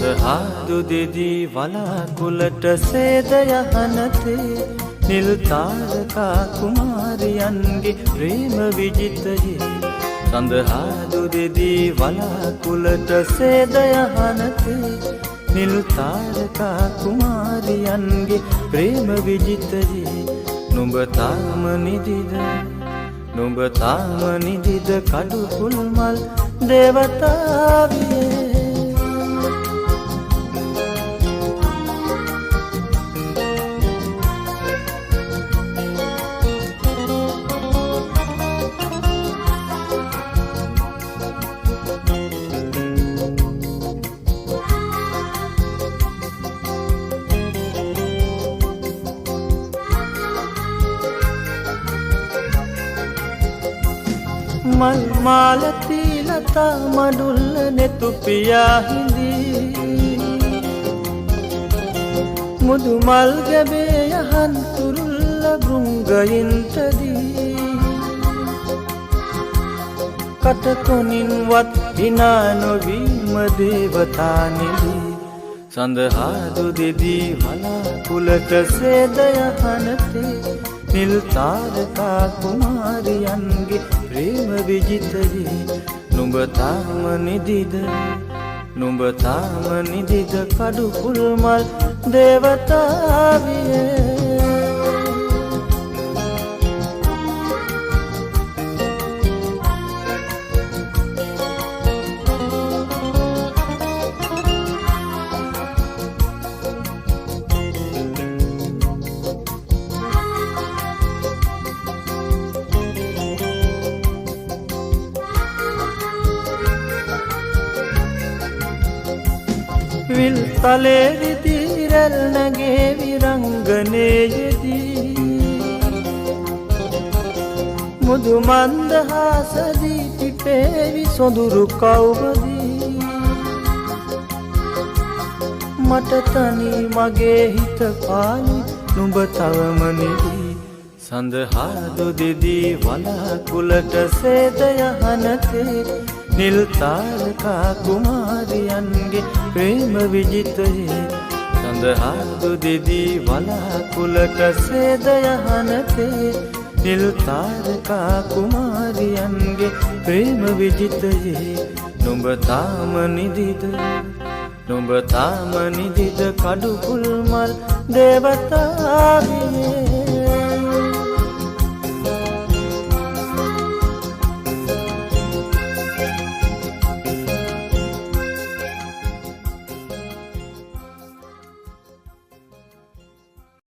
සඳහාදු දෙදී වලාකුලට සේද යහනතේ නිල් තාරකා කුමාරියන්ගේ ප්‍රේම විජිතයේ සඳහාදු දෙදී වලාකුලට සේද යහනතේ නිල් තාරකා කුමාරියන්ගේ ප්‍රේම විජිතයේ නුඹ තාම නිදිද නුඹ තාම නිදිද කඩු කුල්මල් දේවතාවියේ මල් මාලති ලතා මඩුල්ල නෙතු පියා හිඳී මුදු මල් ගැබේ යහන් තුරුල්ල බෘංගයින්ටදී කටකොනින්වත් විනා නොවීම දේවතානිදී සඳහාදු දෙදී වලාකුලට සේද යහනතේ නිල් තාරකා කුමාරියන්ගේ ප්‍රේම විජිතයේ නුඹ තාම නිදිද නුඹ තාම නිදිද කඩු කුල්මල් දේවතාවියේ විල් තලේ විදිරල් නැගේ විරංගනයේදී මුදු මන්දහාසදී පිපේවි සොඳුරු කවුබදී මට තනි මගේ හිත පාලි නුඹ තවම නිදී සඳහාදු දෙදී වලාකුලට සේද යහනතේ නිල් තාරකා කුමාරියන්ගේ ප්‍රේම විජිතයේ සඳහාදු දෙදී වලාකුලට සේද යහනතේ නිල් තාරකා කුමාරියන්ගේ ප්‍රේම විජිතයේ නුඹ තාම නිදිද නුඹ තාම නිදිද කඩු කුල්මල් දේවතාවියේ